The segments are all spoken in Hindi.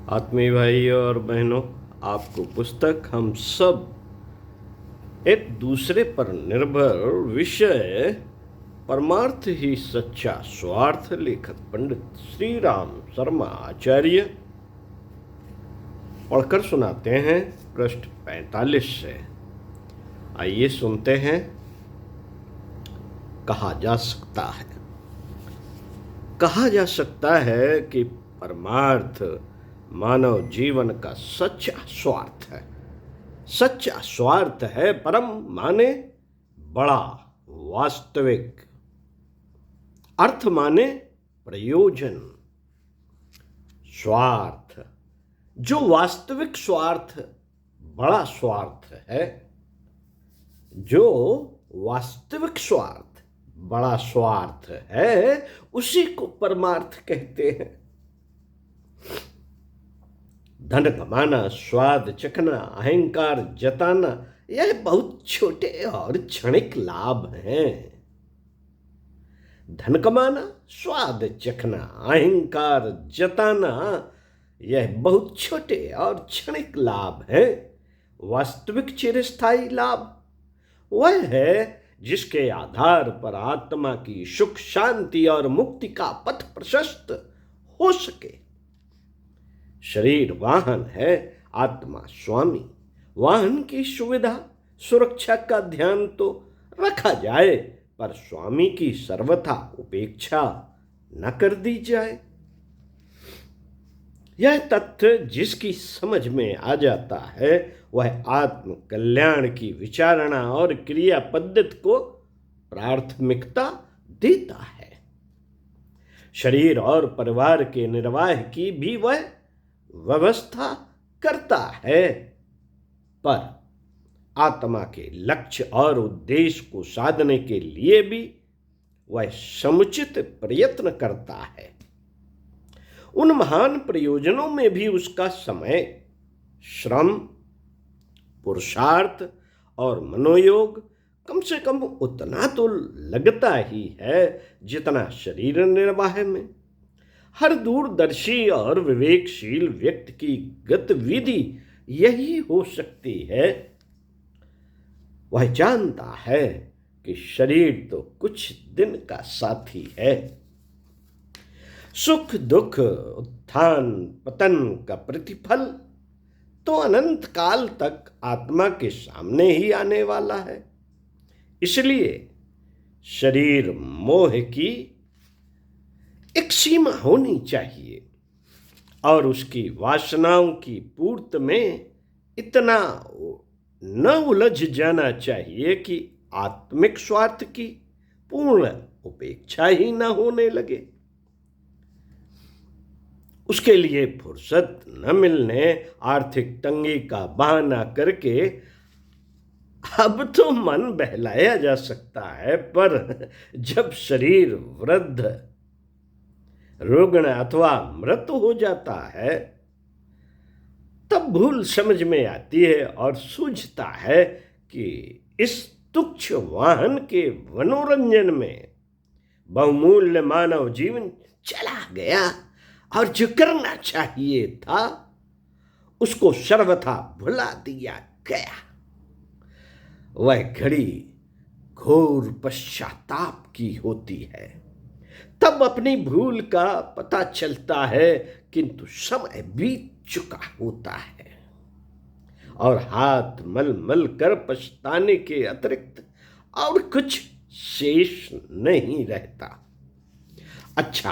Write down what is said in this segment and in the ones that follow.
आत्मीय भाई और बहनों, आपको पुस्तक हम सब एक दूसरे पर निर्भर विषय परमार्थ ही सच्चा स्वार्थ लेखक पंडित श्री राम शर्मा आचार्य पढ़कर सुनाते हैं पृष्ठ 45 से। आइए सुनते हैं। कहा जा सकता है कि परमार्थ मानव जीवन का सच्चा स्वार्थ है। सच्चा स्वार्थ है परम माने बड़ा, वास्तविक। अर्थ माने प्रयोजन। स्वार्थ जो वास्तविक स्वार्थ, बड़ा स्वार्थ है, जो वास्तविक स्वार्थ, बड़ा स्वार्थ है, उसी को परमार्थ कहते हैं। धन कमाना, स्वाद चखना, अहंकार जताना, यह बहुत छोटे और क्षणिक लाभ हैं। धन कमाना, स्वाद चखना, अहंकार जताना, यह बहुत छोटे और क्षणिक लाभ हैं। वास्तविक चिरस्थायी लाभ वह है जिसके आधार पर आत्मा की सुख, शांति और मुक्ति का पथ प्रशस्त हो सके। शरीर वाहन है, आत्मा स्वामी। वाहन की सुविधा, सुरक्षा का ध्यान तो रखा जाए, पर स्वामी की सर्वथा उपेक्षा न कर दी जाए। यह तथ्य जिसकी समझ में आ जाता है, वह आत्म कल्याण की विचारणा और क्रिया पद्धति को प्राथमिकता देता है। शरीर और परिवार के निर्वाह की भी वह व्यवस्था करता है, पर आत्मा के लक्ष्य और उद्देश्य को साधने के लिए भी वह समुचित प्रयत्न करता है। उन महान प्रयोजनों में भी उसका समय, श्रम, पुरुषार्थ और मनोयोग कम से कम उतना तो लगता ही है जितना शरीर निर्वाह में। हर दूरदर्शी और विवेकशील व्यक्ति की गतिविधि यही हो सकती है। वह जानता है कि शरीर तो कुछ दिन का साथी है। सुख दुख, उत्थान पतन का प्रतिफल तो अनंत काल तक आत्मा के सामने ही आने वाला है। इसलिए शरीर मोह की एक सीमा होनी चाहिए और उसकी वासनाओं की पूर्ति में इतना न उलझ जाना चाहिए कि आत्मिक स्वार्थ की पूर्ण उपेक्षा ही न होने लगे। उसके लिए फुर्सत न मिलने, आर्थिक तंगी का बहाना करके अब तो मन बहलाया जा सकता है, पर जब शरीर वृद्ध, रुग्ण अथवा मृत हो जाता है, तब भूल समझ में आती है और सूझता है कि इस तुच्छ वाहन के मनोरंजन में बहुमूल्य मानव जीवन चला गया और जो करना चाहिए था उसको सर्वथा भुला दिया गया। वह घड़ी घोर पश्चाताप की होती है। तब अपनी भूल का पता चलता है, किंतु समय बीत चुका होता है और हाथ मल मल कर पछताने के अतिरिक्त और कुछ शेष नहीं रहता। अच्छा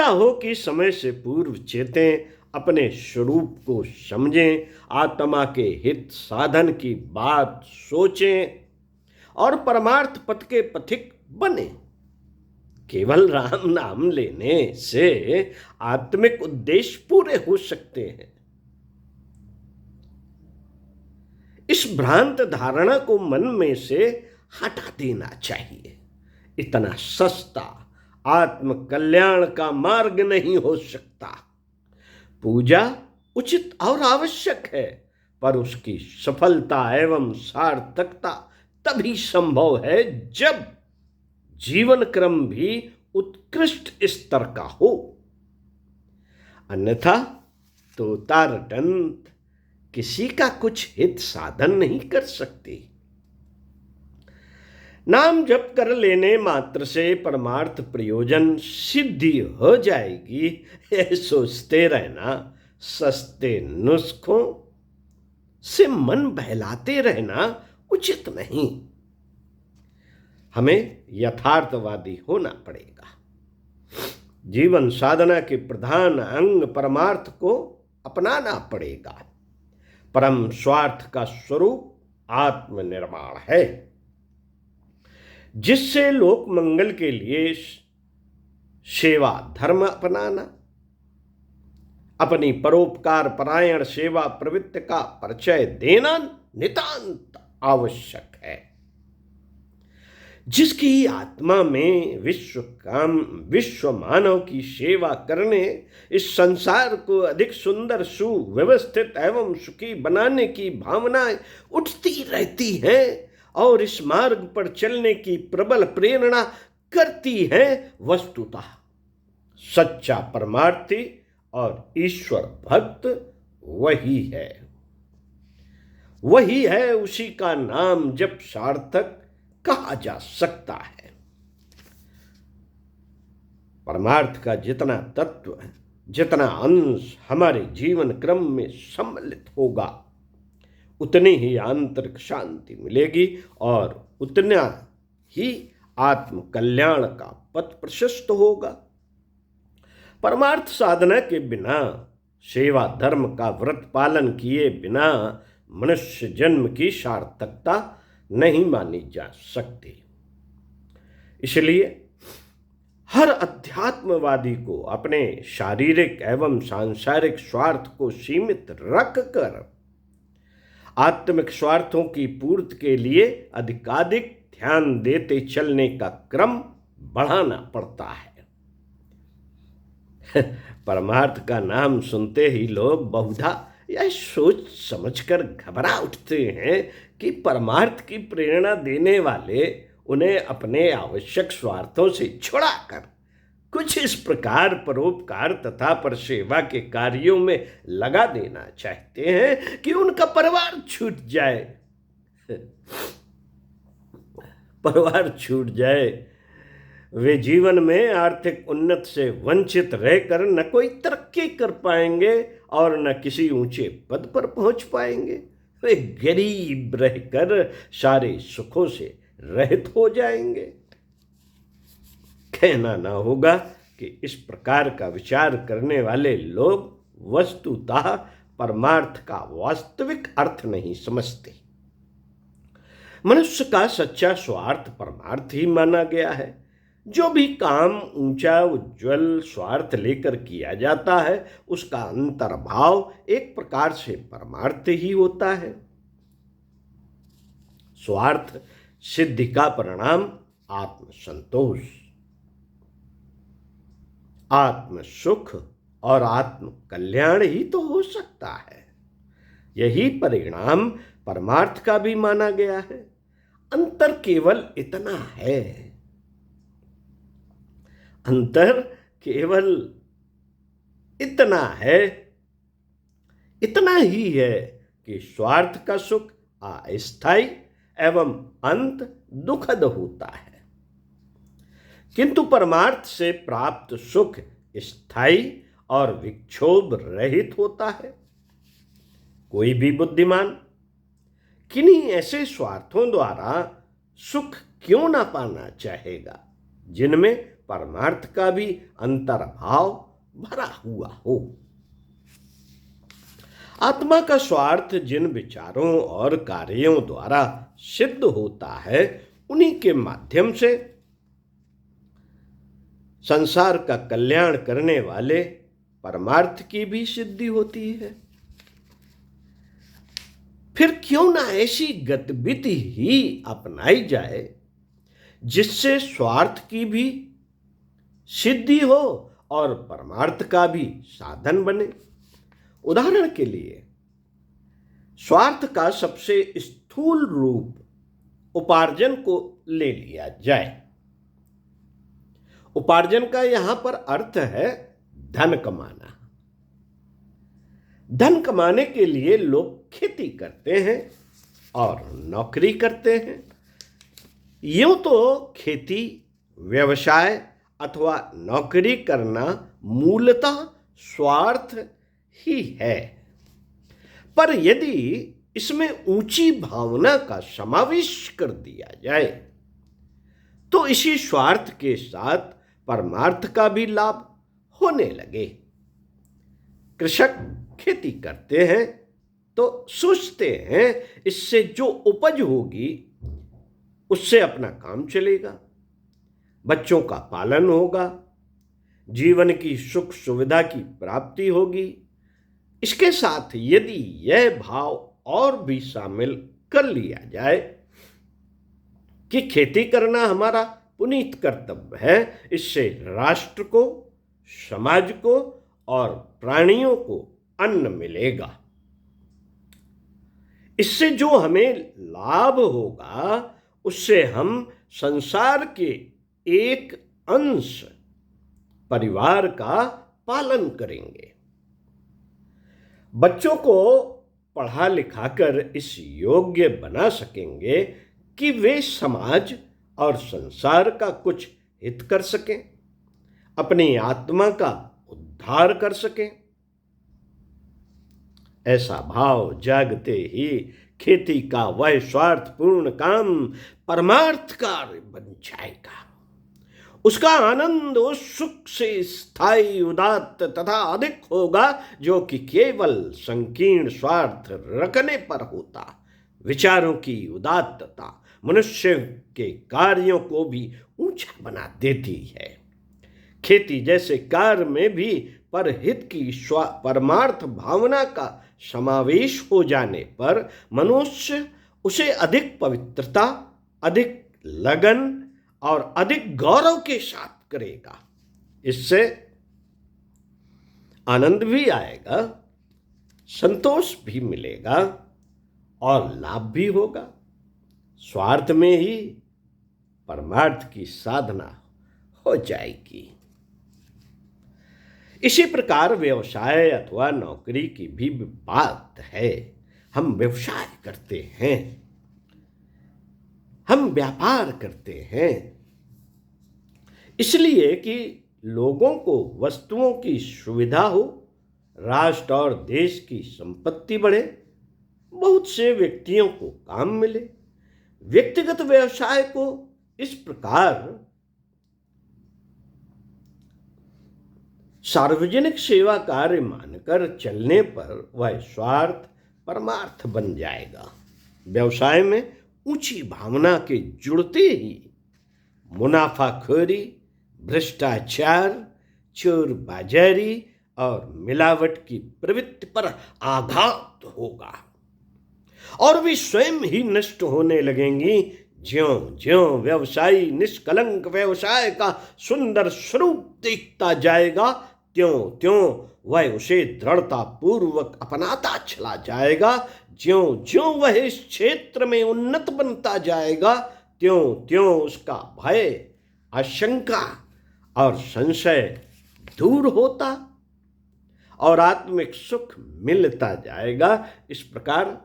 हो कि समय से पूर्व चेतें, अपने स्वरूप को समझें, आत्मा के हित साधन की बात सोचें और परमार्थ पथ के पथिक बने। केवल राम नाम लेने से आत्मिक उद्देश्य पूरे हो सकते हैं। इस भ्रांत धारणा को मन में से हटा देना चाहिए। इतना सस्ता आत्म कल्याण का मार्ग नहीं हो सकता। पूजा उचित और आवश्यक है, पर उसकी सफलता एवं सार्थकता तभी संभव है जब जीवन क्रम भी उत्कृष्ट स्तर का हो। अन्यथा तो तारटंत किसी का कुछ हित साधन नहीं कर सकती। नाम जप कर लेने मात्र से परमार्थ प्रयोजन सिद्धि हो जाएगी, ये सोचते रहना सस्ते नुस्खों से मन बहलाते रहना उचित नहीं। हमें यथार्थवादी होना पड़ेगा। जीवन साधना के प्रधान अंग परमार्थ को अपनाना पड़ेगा। परम स्वार्थ का स्वरूप आत्मनिर्माण है, जिससे लोक मंगल के लिए सेवा धर्म अपनाना, अपनी परोपकार परायण सेवा प्रवृत्ति का परिचय देना नितांत आवश्यक है। जिसकी आत्मा में विश्व मानव की सेवा करने, इस संसार को अधिक सुंदर सुव्यवस्थित एवं सुखी बनाने की भावनाएं उठती रहती हैं और इस मार्ग पर चलने की प्रबल प्रेरणा करती हैं, वस्तुतः सच्चा परमार्थी और ईश्वर भक्त वही है, उसी का नाम जब सार्थक कहा जा सकता है। परमार्थ का जितना तत्व, जितना अंश हमारे जीवन क्रम में सम्मिलित होगा, उतनी ही आंतरिक शांति मिलेगी और उतना ही आत्म कल्याण का पथ प्रशस्त होगा। परमार्थ साधना के बिना, सेवा धर्म का व्रत पालन किए बिना मनुष्य जन्म की सार्थकता नहीं मानी जा सकती। इसलिए हर अध्यात्मवादी को अपने शारीरिक एवं सांसारिक स्वार्थ को सीमित रखकर आत्मिक स्वार्थों की पूर्ति के लिए अधिकाधिक ध्यान देते चलने का क्रम बढ़ाना पड़ता है। परमार्थ का नाम सुनते ही लोग बहुधा यह सोच समझकर घबरा उठते हैं कि परमार्थ की प्रेरणा देने वाले उन्हें अपने आवश्यक स्वार्थों से छुड़ाकर कुछ इस प्रकार परोपकार तथा परसेवा के कार्यों में लगा देना चाहते हैं कि उनका परिवार छूट जाए। परिवार छूट जाए, वे जीवन में आर्थिक उन्नति से वंचित रहकर न कोई तरक्की कर पाएंगे और न किसी ऊंचे पद पर पहुंच पाएंगे। वे गरीब रहकर सारे सुखों से रहित हो जाएंगे। कहना ना होगा कि इस प्रकार का विचार करने वाले लोग वस्तुतः परमार्थ का वास्तविक अर्थ नहीं समझते। मनुष्य का सच्चा स्वार्थ परमार्थ ही माना गया है। जो भी काम ऊंचा उज्ज्वल स्वार्थ लेकर किया जाता है, उसका अंतर्भाव एक प्रकार से परमार्थ ही होता है। स्वार्थ सिद्धि का परिणाम आत्मसंतोष, आत्म सुख और आत्म कल्याण ही तो हो सकता है। यही परिणाम परमार्थ का भी माना गया है। अंतर केवल इतना है, अंतर केवल इतना है, इतना ही है कि स्वार्थ का सुख अस्थायी एवं अंत दुखद होता है, किंतु परमार्थ से प्राप्त सुख स्थायी और विक्षोभ रहित होता है। कोई भी बुद्धिमान किन्हीं ऐसे स्वार्थों द्वारा सुख क्यों ना पाना चाहेगा जिनमें परमार्थ का भी अंतर्भाव भरा हुआ हो। आत्मा का स्वार्थ जिन विचारों और कार्यों द्वारा सिद्ध होता है, उन्हीं के माध्यम से संसार का कल्याण करने वाले परमार्थ की भी सिद्धि होती है। फिर क्यों ना ऐसी गतिविधि ही अपनाई जाए जिससे स्वार्थ की भी सिद्धि हो और परमार्थ का भी साधन बने। उदाहरण के लिए, स्वार्थ का सबसे स्थूल रूप उपार्जन को ले लिया जाए। उपार्जन का यहां पर अर्थ है धन कमाना, धन कमाने के लिए लोग खेती करते हैं और नौकरी करते हैं। यूं तो खेती, व्यवसाय अथवा नौकरी करना मूलतः स्वार्थ ही है, पर यदि इसमें ऊंची भावना का समावेश कर दिया जाए तो इसी स्वार्थ के साथ परमार्थ का भी लाभ होने लगे। कृषक खेती करते हैं तो सोचते हैं इससे जो उपज होगी उससे अपना काम चलेगा, बच्चों का पालन होगा, जीवन की सुख सुविधा की प्राप्ति होगी। इसके साथ यदि यह भाव और भी शामिल कर लिया जाए कि खेती करना हमारा पुनीत कर्तव्य है, इससे राष्ट्र को, समाज को और प्राणियों को अन्न मिलेगा, इससे जो हमें लाभ होगा उससे हम संसार के एक अंश परिवार का पालन करेंगे, बच्चों को पढ़ा लिखाकर इस योग्य बना सकेंगे कि वे समाज और संसार का कुछ हित कर सकें, अपनी आत्मा का उद्धार कर सकें। ऐसा भाव जागते ही खेती का वह स्वार्थपूर्ण काम परमार्थ कार्य बन जाएगा। उसका आनंद उस सुख से स्थायी, उदात्त तथा अधिक होगा जो कि केवल संकीर्ण स्वार्थ रखने पर होता। विचारों की उदात्तता मनुष्य के कार्यों को भी ऊंचा बना देती है। खेती जैसे कार्य में भी परहित की परमार्थ भावना का समावेश हो जाने पर मनुष्य उसे अधिक पवित्रता, अधिक लगन और अधिक गौरव के साथ करेगा। इससे आनंद भी आएगा, संतोष भी मिलेगा और लाभ भी होगा। स्वार्थ में ही परमार्थ की साधना हो जाएगी। इसी प्रकार व्यवसाय अथवा नौकरी की भी बात है। हम व्यवसाय करते हैं, हम व्यापार करते हैं इसलिए कि लोगों को वस्तुओं की सुविधा हो, राष्ट्र और देश की संपत्ति बढ़े, बहुत से व्यक्तियों को काम मिले। व्यक्तिगत व्यवसाय को इस प्रकार सार्वजनिक सेवा कार्य मानकर चलने पर वह स्वार्थ परमार्थ बन जाएगा। व्यवसाय में ऊंची भावना के जुड़ते ही मुनाफाखोरी, भ्रष्टाचार, चोर बाजारी और मिलावट की प्रवृत्ति पर आघात होगा और वे स्वयं ही नष्ट होने लगेंगी। ज्यों ज्यों व्यवसायी निष्कलंक व्यवसाय का सुंदर स्वरूप देखता जाएगा, त्यों त्यों वह उसे दृढ़ता पूर्वक अपनाता चला जाएगा। ज्यों ज्यों वह इस क्षेत्र में उन्नत बनता जाएगा, त्यों त्यों उसका भय, आशंका और संशय दूर होता और आत्मिक सुख मिलता जाएगा। इस प्रकार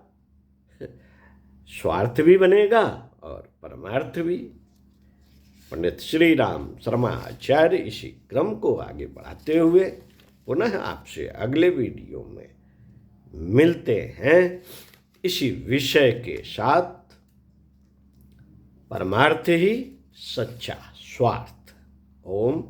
स्वार्थ भी बनेगा और परमार्थ भी। पंडित श्री राम शर्मा आचार्य इसी क्रम को आगे बढ़ाते हुए पुनः आपसे अगले वीडियो में मिलते हैं इसी विषय के साथ। परमार्थ ही सच्चा स्वार्थ। ओम